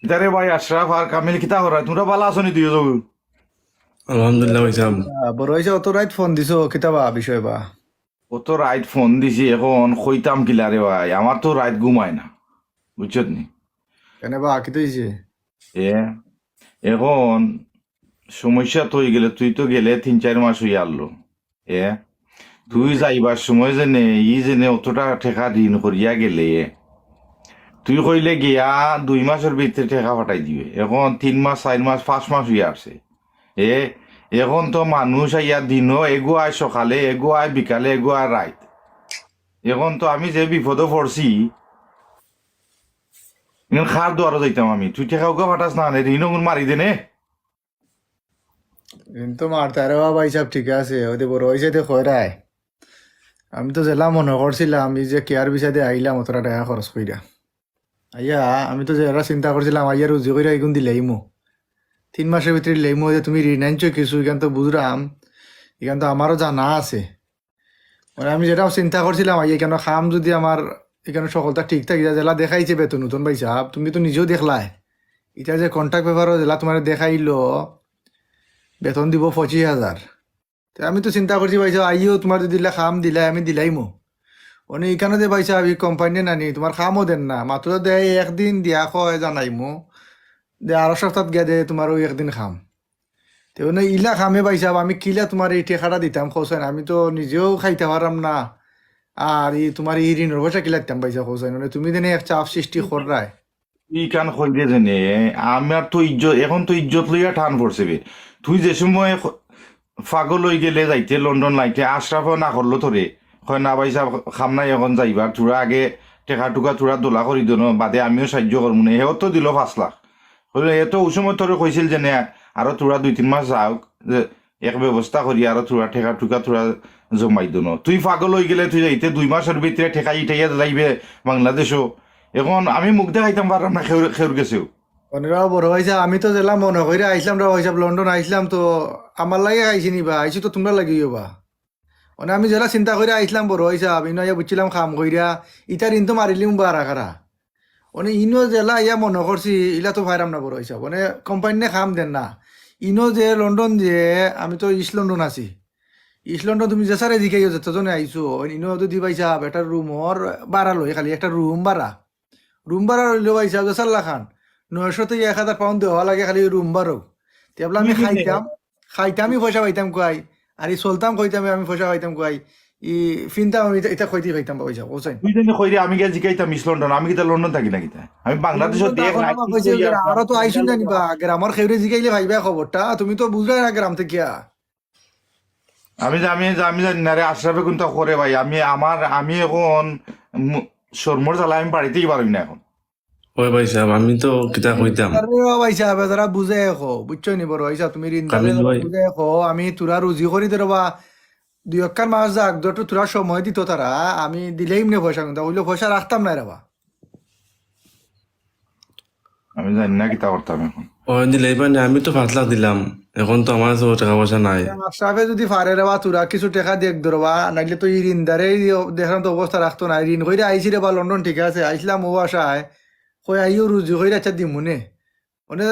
কিতারে ভাই আশরাফ আর কামিল কিতা করা তোমরা ভালো আছো নি দুই যোগ আলহামদুলিল্লাহ ভাইসাব। বড় হয়েছে অত রাইত ফোন দিছো কিতাবা বিষয় বা ও তো রাইত ফোন দিছি এখন কইতাম কিলা রে ভাই আমার তো রাইত ঘুমায় না বুঝছত নি কেনে বা কি হয়েছে? এ এখন সমস্যা তো হয়ে গেলে তুই তো গেলে 3-4 মাস হয়ে আনলো এ তুই যাইবার সময় জেনে জেনে অতটা ঠেকা ঋণ করিয়া গেলে তুই কইলে গিয়া 2 মাসের ভিতরে ঠেকা ফাটাই দিবে এখন 3 মাস 4 মাস 5 মাস হয়ে আসছে এ এখন তো মানুষ আইয়া দিনও এগোয়ায় সকালে এগোয়ায় বিকালে এগোয়ায় রাত এখন তো আমি যে বিপদে পড়ছি এখন খার দুয়ারও যাইতাম আমি তুই ঠেকা উগা ফাটাস না রে ঋণ মারি দেনে কিন্তু মারতে আরে বাবা হিসাব ঠিক আছে ওদের বড় হয়েছে তো কয়রায় আমি তো জেলা মনে করছিলাম আমি যে কেয়ার বিষয়ে আইলাম অতটা টাকা খরচ কইরা আইয়া আমি তো জেলা চিন্তা করছিলাম আইয়া রুজি কইরা এগুন দিলেইমো 3 মাসের ভিতরে লেইমো যে তুমি ঋণ আনছো কিছু এখান তো বুঝলাম এখান তো আমারও জানা আছে মানে আমি যেটা চিন্তা করছিলাম আইয়া কেন খাম যদি আমার এখানে সকলটা ঠিক থাকে জেলা দেখাইছে বেতন নতুন পাইছা তুমি তো নিজেও দেখলাই এটা যে কন্ট্রাক্ট পেপারও জেলা তোমার দেখাইলো বেতন দিব 25,000। তো আমি তো চিন্তা করছি পাইছা আইও তোমার যদি দিলা খাম দিলাই আমি দিলাইমো অনেক এখানে যে পাইছা আমি কোম্পানি নানি তোমার খামও দেন না মাত্র দেয় একদিন দিয়া কয় জানাইমো দে আরো সপ্তাহ গিয়া দে তোমার ওই একদিন খাম তো মানে ইলা খামে পাইছা আমি কিলা তোমার এই টেকাটা দিতাম খোসেন আমি তো নিজেও খাইতে পারাম না আর এই তোমার এই ঋণের পয়সা কিলা দিতাম পাইছা খোসেন মানে তুমি দেনে এক চাপ সৃষ্টি করায়। তুই কান কই দিয়ে জেনে আমার তো ইজ্জত এখন তো ইজ্জত লইয়া টান পড়ছে বে তুই যে সময় পাগল হয়ে গেলে যাইতে লন্ডন লাইতে আশরাফও না করলো তোরে হয় না ভাই সাহেব খাম নাই এখন যাইবার তোরা আগে টেকা টুকা তোরা দোলা করি দিন বাদে আমিও সাহায্য করবো না হেও তো দিল 5 লাখ হলে এ তো ওই সময় তোরে কইছিল যে নে আরো তোরা 2-3 মাস যাওক যে এক ব্যবস্থা করি আরো তোরা ঠেকা টুকা তোরা জমাই দিন তুই পাগল হয়ে গেলে তুই যাইতে 2 মাসের ভিতরে ঠেকাই ঠাইয়া যাইবে বাংলাদেশও এখন আমি মুখ দেখাইতাম পারলাম না খেউর খেউর গেছেও অনেরাও বড় হয়েছে আমি তো জেলা মনে করি আইসলাম রা হিসাব লন্ডন আইসলাম তো আমার লাগে আইসি নিবা আইসি তো তোমরা লাগিও বা মানে আমি যেটা চিন্তা করে আইসলাম বড় হয়েছে আমি নয় বুঝছিলাম খাম কইরা ইটার ইন তো মারিলিম বা রাখারা মানে ইনো জেলা ইয়া মনে করছি ইলা তো ভাইরাম না বড় হিসাব মানে কোম্পানি খাম দেন না ইনো যে লন্ডন যে আমি তো ইস্ট লন্ডন আছি ইস্ট লন্ডন তুমি যে সারে দিকে যতজনে আইসো ইনো তো দি পাইছা একটা রুমর ভাড়া লই খালি একটা রুম ভাড়া লইলেও পাইছা যে 4 লাখ 900 থেকে 1,000 পাউন্ড দেওয়া লাগে খালি রুম ভাড়াও তেবলা তুই আমি যে খাইতামই পয়সা পাইতাম কয় আর ই চলতাম কইতাম আমি পয়সা পাইতাম কয় ই ফিনতাম আমি এটা কইতে পাইতাম পয়সা বুঝছেন। তুই জানি কইরে আমি গিয়ে জিকাইতাম মিস লন্ডন আমি কিতা লন্ডন থাকি না কিতা আমি বাংলাদেশত লন্ডন তো দেখ এখন নাই আমার কইছে আরো তো আইসুন জানিবা গ্রামের খেউরে জিগাইলে ভাইবা খবরটা তুমি তো বুঝলাই না গ্রাম থেকে আমি জানি না রে আশরাফে কিন্তু করে ভাই আমি এখন শর্মর জ্বালা আমি বাড়িতেই পারবি না এখন ওই ভাইসাব, আমি তো কিতা কইতাম পয়সা বেচারা বুঝে খো বুঝছো নি বড় পয়সা তুমি ঋণদারে কামিল ভাই। বুঝে খো আমি তোরা রুজি করি দে রবা 2 মাস যাক দুটো তোরা সময় দিত তারা আমি দিলেই মনে পয়সা কিন্তু ওইলো পয়সা রাখতাম না রেবা আমি জানি না কিতা করতাম এখন ওই দিলে এবার আমি তো 5 লাখ দিলাম, এখন তো আমার তো টাকা পয়সা নাই। আশরাফে যদি পারে রেবা তোরা কিছু টাকা দেখ ধরবা নাইলে তো এই ঋণদারে দেখার তো অবস্থা রাখতো না ঋণ কইরে আইসি রেবা লন্ডন ঠিক আছে আইসলাম ও আশায় কই আইও রুজি কইরে আচ্ছা দিমুনে মানে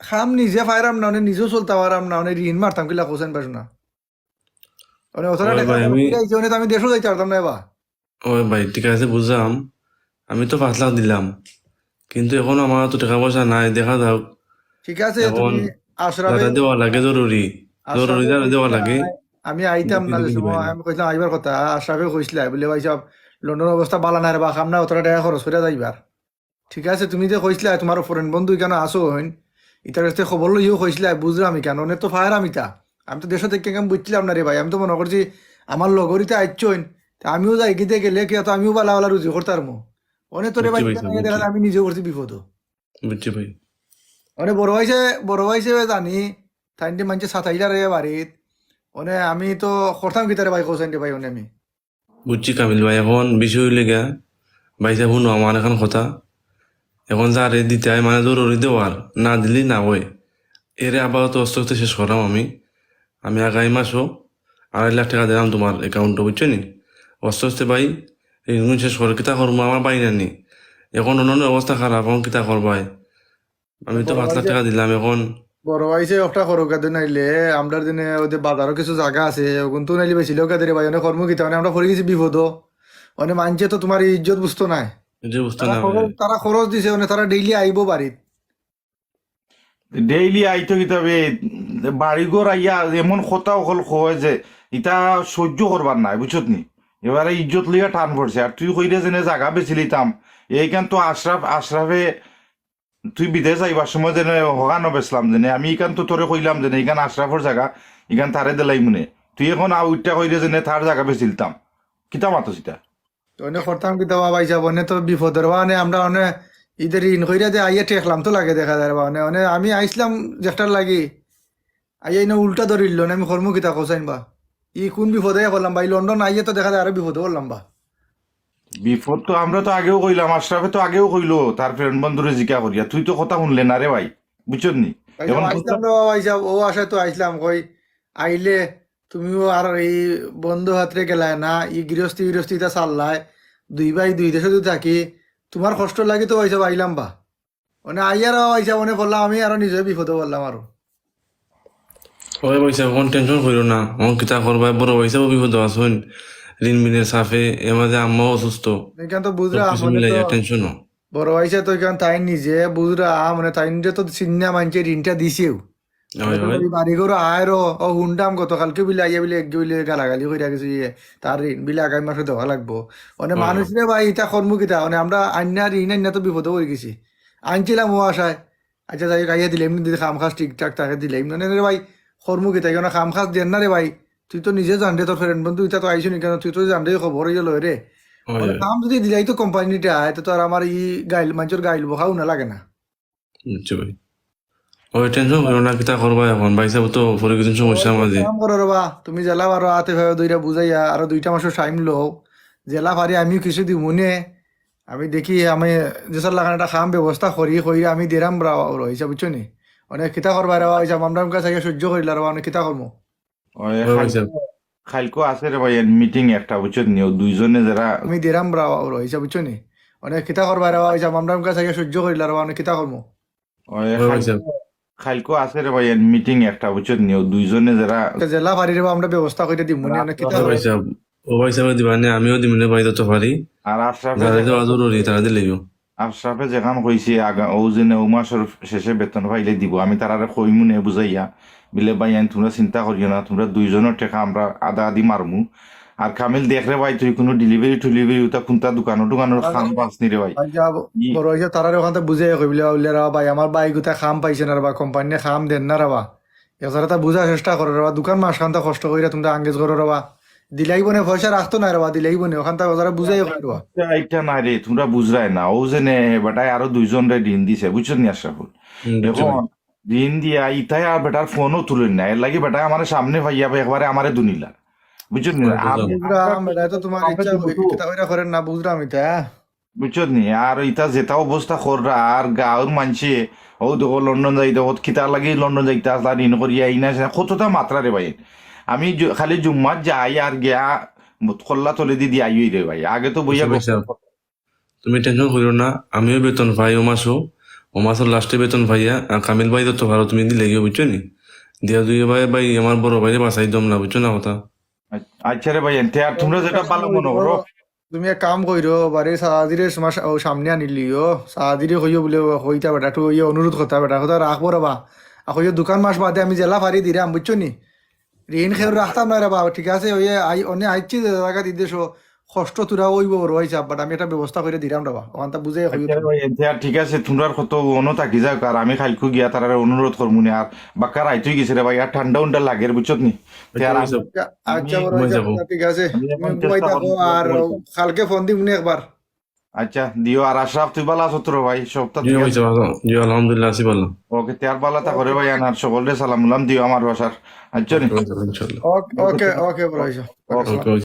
খাম নিজে পাইরাম না মানে নিজেও চলতে পারাম না মানে ঋণ মারতাম কিলা কোসেন পাইছো না মানে অতটা ওই টাকা ভাই খরচ আমি করে আইছি মানে তো আমি দেশও যাইতে পারতাম না এবার। ওই ভাই ঠিক আছে বুঝলাম, আমি তো 5 লাখ দিলাম, কিন্তু এখন আমার তো টাকা পয়সা নাই। দেখা যাক ঠিক আছে এখন তুমি আশরাফে যারা দেওয়া লাগে জরুরি, জরুরি আশরাফে যারা দেওয়া কইছিলা লাগে আমি আইতাম না যে কিছু সময় ভাই না। আমি কইলাম আইবার কথা আশরাফে কইছিলা বলে ভাই সব লন্ডন অবস্থা বালা না রে বা খাম না অতটা টাকা খরচ করে যাইবার। ঠিক আছে তুমি যে কইছিলা তোমার ফরেন বন্ধু কেন আসো হইন ইতার কাছে খবর লইও কইছিলা বুঝলাম আমি কেন অনেক তো ফায়ার আমি তো দেশ থেকে কেমন বুঝছিলাম না রে ভাই আমি তো মনে করছি আমার লগরিতে আইচইন তা আমিও যাই গিতে গেলে কি তো আমিও বালা বালা রুজি করতাম অনেক তোরে ভাই বুঝছি ভাই, বুঝছি দেখা আমি নিজেও করছি বিপদ বুঝছি ভাই। মানে বড় ভাই হিসেবে জানি তাইনটি মানুষ সাতাইলা রে বাড়িত মানে আমি তো করতাম কি তারে ভাই কোসাইন ভাই মানে আমি বুঝছি কামিল ভাই, এখন বিষয় হইলে গা ভাই সাহেব শুনো আমার এখন কথা। এখন যারে দিতে হয় মানে জরুরি দেওয়ার, না দিলি না হয় এরে আপাতত আস্তে আস্তে শেষ করাম আমি। আমি আগামী মাসও 2.5 লাখ টাকা দিলাম তোমার অ্যাকাউন্টে, বুঝছো নি? আস্তে আস্তে ভাই ঋণ শেষ করে কিতা করবো আমার পাই না নি। এখন অন্যান্য অবস্থা খারাপ, এখন কিতা করবাই আমি তো 5 লাখ টাকা দিলাম এখন। বড় ভাইছে একটা করো কাদে নাইলে আমরা দিনে ওদের বাজারও কিছু জায়গা আছে ওগুন তো নাইলে বেশি লোক কাদের ভাই অনেক কর্ম কিতা মানে আমরা পড়ে গেছি বিপদ অনেক মানছে তো তোমার এই ইজ্জত বুঝতো নাই এটা বুঝতে তারা না খরচ তারা খরচ দিছে মানে তারা ডেইলি আইব বাড়িত ডেইলি আইতো কিতাবে বাড়িঘর আইয়া এমন কথা অকল কয় যে ইটা সহ্য করবার নাই বুঝছত নি। এবারে ইজ্জত লইয়া টান পড়ছে আর তুই কইরে যেনে জায়গা বেছে লিতাম এইখান তো আশরাফে তুই বিদেশ যাইবার সময় যেন হগানো বেসলাম যেনে আমি ইখান তো তোরে কইলাম যেনে ইখান আশরাফর জায়গা ইখান তারে দিলাই মনে তুই এখন উইটা কইরে যেনে তার জায়গা বেছিলতাম কিতা মাতো সিটা তো অনেক করতাম কিতা ভাইসা অনেক তো বিপদের মানে আমরা অনেক ঈদের ঋণ কইরা দিয়ে আইয়া টেকলাম তো লাগে দেখা যায় বা অনেক আমি আইসলাম যেটার লাগি আইয়া ইনে উল্টা ধরিল না আমি কর্ম কিতা কোসাইন বা ই কোন বিপদে করলাম ভাই লন্ডন আইয়া তো দেখা যায় আরো বিপদে করলাম বা বিপদ তো আমরা তো আগেও কইলাম আশরাফে তো আগেও কইলো তার ফ্রেন্ড বন্ধুরে জিজ্ঞা করিয়া তুই তো কথা শুনলে না রে ভাই বুঝছত নি। এখন আইসলাম রে বাবা আইসা ও আশায় তো আইসলাম কই আইলে তুমিও আর এই বন্ধু হাতরে গেলায় না ই গৃহস্থিটা চাল্লায় দুই ভাই দুই দেশে যদি থাকি তোমার কষ্ট লাগি তো আইসা আইলাম বা মানে আইয়ার আইসা মনে করলাম আমি আরো নিজে বিপদে বললাম আরো ওই পয়সা এখন টেনশন করিও না এখন কিতা করবা বড় পয়সা বিপদ আসুন ঋণ বিনের সাফে এর মাঝে আম্মাও অসুস্থ এখান তো বুঝরা কিছু মানে মিলাই তো টেনশন বড় আইসা তো এখান তাই নিজে বুঝরা মানে তাই নিজে তো চিন্না মানছে ঋণটা দিছেও হয় হয় বাড়ি ঘর আয়রো ও হুন্ডাম গতকালকে বিলে আইয়া বিলে একগে বিলে গালাগালি কইরা গেছে ইয়ে তার ঋণ বিলে আগামী মাসে দেওয়া লাগবো মানে হয়। মানুষ রে ভাই এটা কর্মকিতা মানে আমরা আইনা ঋণ আইনা তো বিপদে পড়ে গেছি আনছিলাম ও আশায় আচ্ছা যাই গাইয়া দিলে এমনি দিদি খাম খাস ঠিকঠাক তাকে দিলে মানে রে ভাই কর্মকিতা কেন খাম খাস দেন না রে ভাই তুই তো নিজে জান রে তোর ফ্রেন্ড বন্ধু এটা তো আইসনি কেন তুই তো জান রে খবর হয়ে লয় রে হয় মানে হয় কাম যদি দিলাই তো কোম্পানিটা আয় তো আর আমার ই গাইল মানুষের গাইল বখাও না লাগে না বুঝছি ভাই ওই টেনশন করো না কিতা করবা এখন পয়সা তো পরে কিছু সমস্যার মাঝে কাম করো রবা তুমি জেলা পারো হাতে ভাবে দুইটা বুঝাইয়া আরো 2টা মাসের টাইম লও জেলা পারি আমিও কিছু দিব মনে আমি দেখি আমি যেসব লাগান একটা খাম ব্যবস্থা করি আমি দিরাম রয়েছে বুঝছো নি অনেক কিতা করবা রে হয়েছে আমরা কাছে সহ্য করিলা রে অনেক কিতা করবো ওই ওই পয়সা খাইলকো আছে রে ভাই মিটিং একটা বুঝছত নি ও দুইজনে যারা আমি দিরাম রয়েছে বুঝছো নি অনেক কিতা করবা রে হয়েছে আমরা কাছে সহ্য করিলা রে অনেক কিতা করবো ওই ওই পয়সা খাইলকো আছে রে ভাই মিটিং একটা বুঝছত নি ও দুইজনে যারা জেলা পারি রে আমরা ব্যবস্থা করে দিব মনে অনেক কিতা ওই পয়সা ও পয়সা দিবা নে আমিও দিমনে পাই তো পারি আর আশরাফে যারা দেওয়া জরুরি তারা দিলে আশরাফে যেখান কইছে আগা ও যেনে ও মাসের শেষে বেতন পাইলে দিব আমি তারারে কইমু নে বুঝাইয়া বিলে ভাই আইন তোমরা চিন্তা করিও না তোমরা দুইজনের টাকা আমরা আদা আদি মারমু আর কামিল দেখ রে ভাই তুই কোনো ডেলিভারি ওটা কোনটা দোকানের খাম পাস নি রে ভাই ই- বড় হয়েছে তারা ওখান থেকে বুঝে কইলে বললে রা ভাই আমার ভাই গোটা খাম পাইছে না রা কোম্পানি খাম দেন না রাবা এছাড়া তা বুঝার চেষ্টা করো রাবা দোকান মাসখান কষ্ট করে তোমরা আঙ্গেজ করো রাবা দিলাইব না পয়সা রাখতো না রাবা দিলাইব না ওখান থেকে ওরা বুঝাই রাবা এইটা না রে তোমরা বুঝরাই না ও যেনে বেটায় আরো দুইজন রে ঋণ দিছে বুঝছো নি আশরাফুল এখন ঋণ দিয়া ইতাই আর বেটার ফোনও তুলেন না এর লাগি বেটায় আমার সামনে ভাইয়া একবারে আমারে দুনিলা বুঝছো নি বুঝরাম এটা তো তোমার ইচ্ছা কিতা কইরা করেন না বুঝরাম এটা বুঝছো নি আর ইতা যেটা অবস্থা কররা আর গাঁর মানছে ও দেখো লন্ডন যাই দেখো কিতার লাগি লন্ডন যাইতে আসলা ঋণ করিয়া ইনা সিনা কতটা মাত্রা রে ভাই আমি খালি জুম্মাত যাই আর গিয়া খোল্লা তলে দি দিয়ে আইই রে ভাই আগে তো বইয়া পয়সা তুমি টেনশন করিও না আমিও বেতন পাই ও মাসের লাস্টে বেতন পাইয়া আর কামিল ভাই তো পারো তুমি দিলে গিয়ে বুঝছো নি দিয়া দুই ভাই ভাই আমার বড় ভাই বাসাই দম না বুঝছো না কথা আচ্ছা রে ভাই এনতে আর তোমরা যেটা ভালো মনে করো তুমি এক কাম কইরো বারে সাহাদিরে তোমার সামনে আনিলিও সাহাদিরে কইও বলে হইতা বেটা তো ইয়ে অনুরোধ কথা বেটা কথা রাখবো রাবা আর কইও দোকান মাস বাদে আমি জেলা ফারি দিরাম বুঝছো নি ঋণ খেয়ে রাখতাম না রে বাবা ঠিক আছে ওই অনেক আইছি জায়গা দিদেশ কষ্ট তুরা ওইব রয়েছে বাট আমি একটা ব্যবস্থা করে দিলাম রাবা ওখানটা বুঝে আচ্ছা রে ভাই এনতে আর ঠিক আছে তোমরার কত অনো থাকি যাও আর আমি খাইলকু গিয়া তার অনুরোধ করবো নি আর বাক্কার আইতুই গেছে রে ভাই আর ঠান্ডা উন্ডা লাগে বুঝছত নি তে আর আমি- আচ্ছা বড় ঘুমাই হইছে, যাবো। ঠিক আছে আমি এখন তুমি ঘুমাই চেষ্টা থাকো করবো আর কালকে ফোন দিম নি একবার আচ্ছা দিও আর আশরাফ তুই ভালো আছো তোর ভাই সপ্তাহ জি হয়েছে ভালো জি আলহামদুলিল্লাহ আছি ভালো ওকে তে আর ভালো তা করে ভাই আর সকলরে সালাম দিও আমার বাসার আচ্ছা নি ইনশাল্লাহ ওকে ওকে ওকে বড় হইছে ওকে